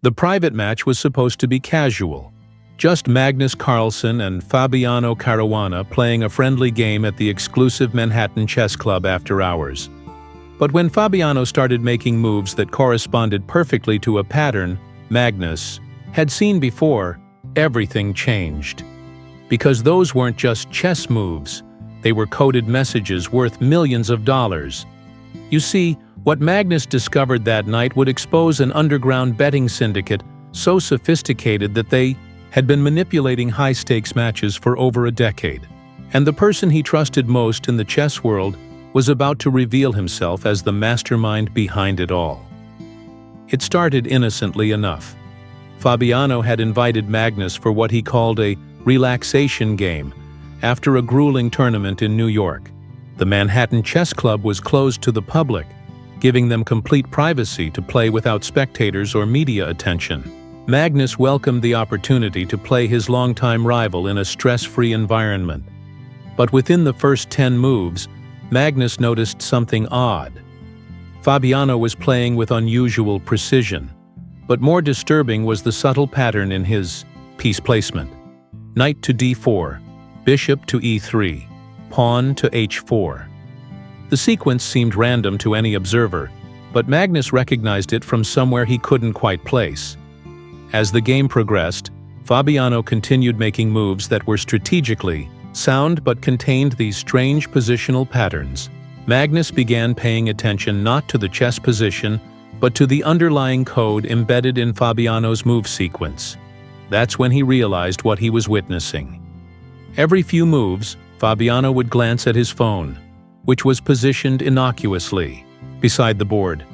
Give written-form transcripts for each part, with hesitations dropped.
The private match was supposed to be casual, just Magnus Carlsen and Fabiano Caruana playing a friendly game at the exclusive Manhattan chess club after hours. But when Fabiano started making moves that corresponded perfectly to a pattern Magnus had seen before, everything changed. Because those weren't just chess moves, they were coded messages worth millions of dollars. You see, what Magnus discovered that night would expose an underground betting syndicate so sophisticated that they had been manipulating high-stakes matches for over a decade. And the person he trusted most in the chess world was about to reveal himself as the mastermind behind it all. It started innocently enough. Fabiano had invited Magnus for what he called a relaxation game after a grueling tournament in New York. The Manhattan Chess Club was closed to the public, giving them complete privacy to play without spectators or media attention. Magnus welcomed the opportunity to play his longtime rival in a stress-free environment. But within the first 10 moves, Magnus noticed something odd. Fabiano was playing with unusual precision, but more disturbing was the subtle pattern in his piece placement. Knight to d4, bishop to e3, pawn to h4. The sequence seemed random to any observer, but Magnus recognized it from somewhere he couldn't quite place. As the game progressed, Fabiano continued making moves that were strategically sound but contained these strange positional patterns. Magnus began paying attention not to the chess position, but to the underlying code embedded in Fabiano's move sequence. That's when he realized what he was witnessing. Every few moves, Fabiano would glance at his phone, which was positioned innocuously beside the board.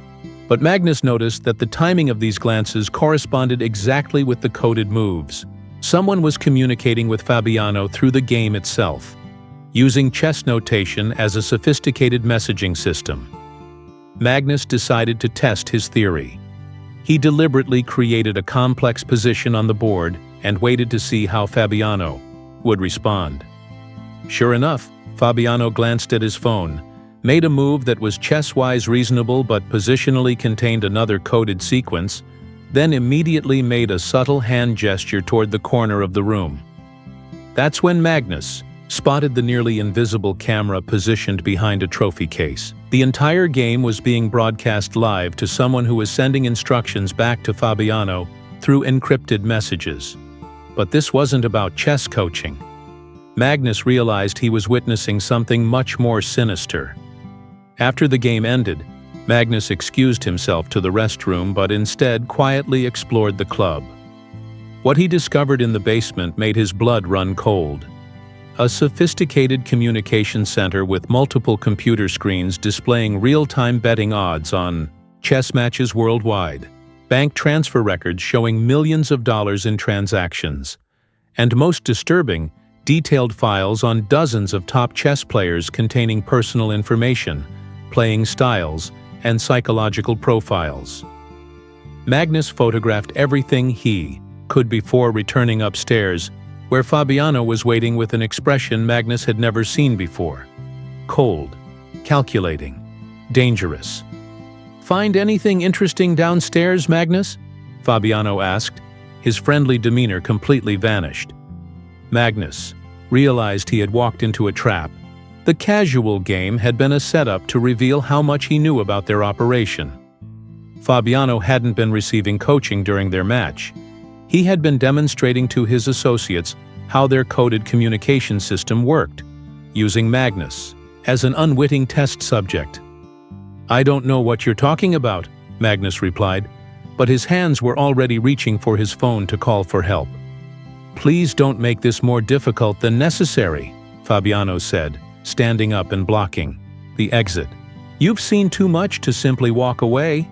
But Magnus noticed that the timing of these glances corresponded exactly with the coded moves. Someone was communicating with Fabiano through the game itself, using chess notation as a sophisticated messaging system. Magnus decided to test his theory. He deliberately created a complex position on the board and waited to see how Fabiano would respond. Sure enough, Fabiano glanced at his phone, made a move that was chess-wise reasonable but positionally contained another coded sequence, then immediately made a subtle hand gesture toward the corner of the room. That's when Magnus spotted the nearly invisible camera positioned behind a trophy case. The entire game was being broadcast live to someone who was sending instructions back to Fabiano through encrypted messages. But this wasn't about chess coaching. Magnus realized he was witnessing something much more sinister. After the game ended, Magnus excused himself to the restroom but instead quietly explored the club. What he discovered in the basement made his blood run cold. A sophisticated communication center with multiple computer screens displaying real-time betting odds on chess matches worldwide, bank transfer records showing millions of dollars in transactions, and most disturbing, detailed files on dozens of top chess players containing personal information, playing styles, and psychological profiles. Magnus photographed everything he could before returning upstairs, where Fabiano was waiting with an expression Magnus had never seen before. Cold, calculating, dangerous. "Find anything interesting downstairs, Magnus?" Fabiano asked. His friendly demeanor completely vanished. Magnus realized he had walked into a trap. The casual game had been a setup to reveal how much he knew about their operation. Fabiano hadn't been receiving coaching during their match. He had been demonstrating to his associates how their coded communication system worked, using Magnus as an unwitting test subject. "I don't know what you're talking about," Magnus replied, but his hands were already reaching for his phone to call for help. "Please don't make this more difficult than necessary," Fabiano said, standing up and blocking the exit. "You've seen too much to simply walk away."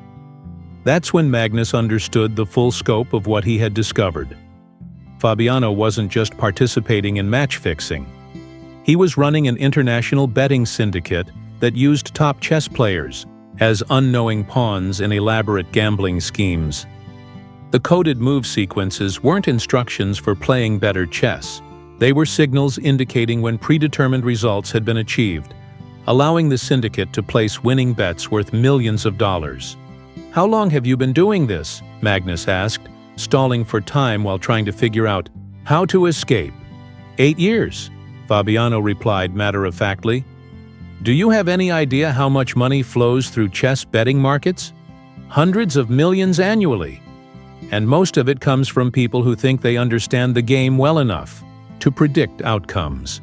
That's when Magnus understood the full scope of what he had discovered. Fabiano wasn't just participating in match fixing. He was running an international betting syndicate that used top chess players as unknowing pawns in elaborate gambling schemes. The coded move sequences weren't instructions for playing better chess. They were signals indicating when predetermined results had been achieved, allowing the syndicate to place winning bets worth millions of dollars. "How long have you been doing this?" Magnus asked, stalling for time while trying to figure out how to escape. 8 years, Fabiano replied matter-of-factly. "Do you have any idea how much money flows through chess betting markets? Hundreds of millions annually. And most of it comes from people who think they understand the game well enough to predict outcomes."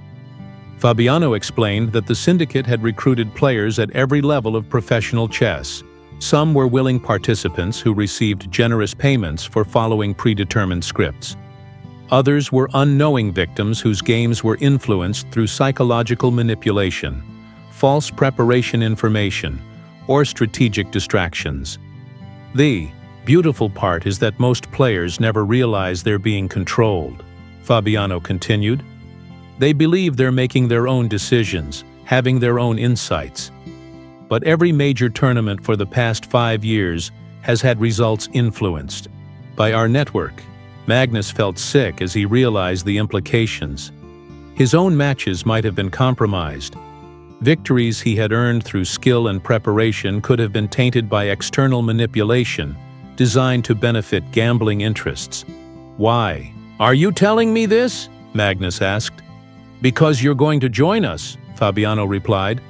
Fabiano explained that the Syndicate had recruited players at every level of professional chess. Some were willing participants who received generous payments for following predetermined scripts. Others were unknowing victims whose games were influenced through psychological manipulation, false preparation information, or strategic distractions. The beautiful part is that most players never realize they're being controlled, Fabiano continued. They believe they're making their own decisions, having their own insights. But every major tournament for the past 5 years has had results influenced by our network. Magnus felt sick as he realized the implications. His own matches might have been compromised. Victories he had earned through skill and preparation could have been tainted by external manipulation designed to benefit gambling interests. "Why are you telling me this?" Magnus asked. "Because you're going to join us," Fabiano replied.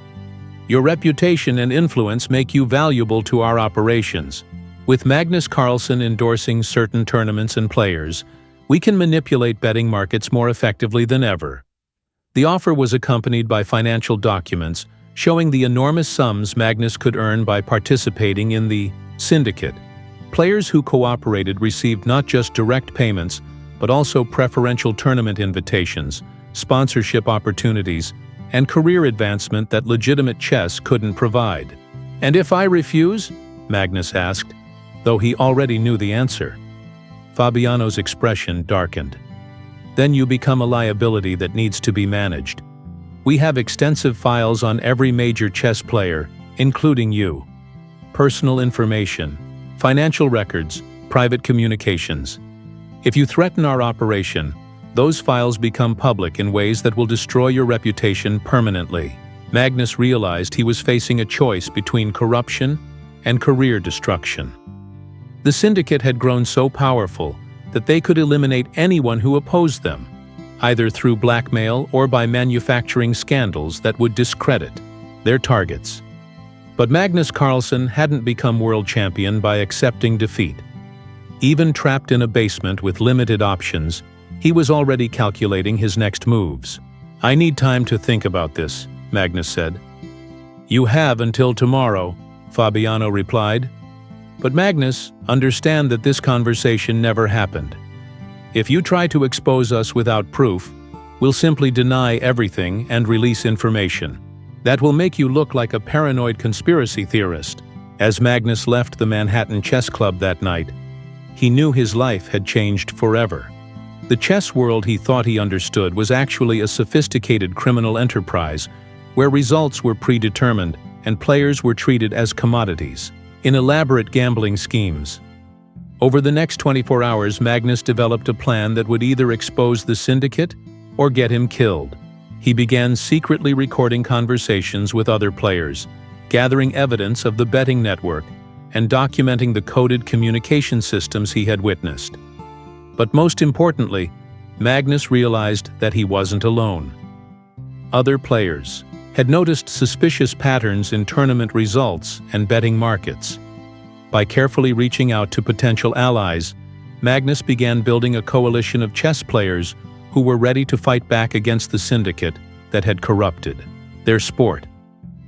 "Your reputation and influence make you valuable to our operations. With Magnus Carlsen endorsing certain tournaments and players, we can manipulate betting markets more effectively than ever." The offer was accompanied by financial documents showing the enormous sums Magnus could earn by participating in the Syndicate. Players who cooperated received not just direct payments, but also preferential tournament invitations, sponsorship opportunities, and career advancement that legitimate chess couldn't provide. "And if I refuse?" Magnus asked, though he already knew the answer. Fabiano's expression darkened. "Then you become a liability that needs to be managed. We have extensive files on every major chess player, including you. Personal information, financial records, private communications. If you threaten our operation, those files become public in ways that will destroy your reputation permanently." Magnus realized he was facing a choice between corruption and career destruction. The Syndicate had grown so powerful that they could eliminate anyone who opposed them, either through blackmail or by manufacturing scandals that would discredit their targets. But Magnus Carlsen hadn't become world champion by accepting defeat. Even trapped in a basement with limited options, he was already calculating his next moves. "I need time to think about this," Magnus said. "You have until tomorrow," Fabiano replied. "But Magnus, understand that this conversation never happened. If you try to expose us without proof, we'll simply deny everything and release information. That will make you look like a paranoid conspiracy theorist." As Magnus left the Manhattan Chess Club that night, he knew his life had changed forever. The chess world he thought he understood was actually a sophisticated criminal enterprise where results were predetermined and players were treated as commodities in elaborate gambling schemes. Over the next 24 hours, Magnus developed a plan that would either expose the Syndicate or get him killed. He began secretly recording conversations with other players, gathering evidence of the betting network, and documenting the coded communication systems he had witnessed. But most importantly, Magnus realized that he wasn't alone. Other players had noticed suspicious patterns in tournament results and betting markets. By carefully reaching out to potential allies, Magnus began building a coalition of chess players who were ready to fight back against the Syndicate that had corrupted their sport.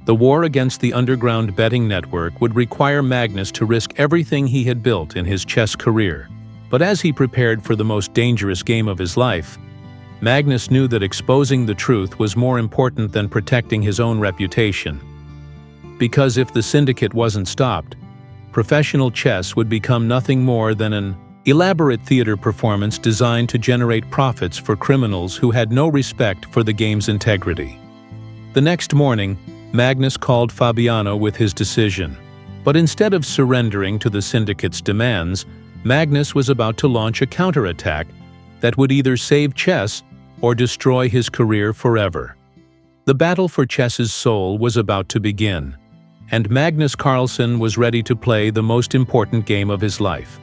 The war against the underground betting network would require Magnus to risk everything he had built in his chess career. But as he prepared for the most dangerous game of his life, Magnus knew that exposing the truth was more important than protecting his own reputation. Because if the Syndicate wasn't stopped, professional chess would become nothing more than an elaborate theater performance designed to generate profits for criminals who had no respect for the game's integrity. The next morning, Magnus called Fabiano with his decision. But instead of surrendering to the Syndicate's demands, Magnus was about to launch a counterattack that would either save chess or destroy his career forever. The battle for chess's soul was about to begin. and Magnus Carlsen was ready to play the most important game of his life.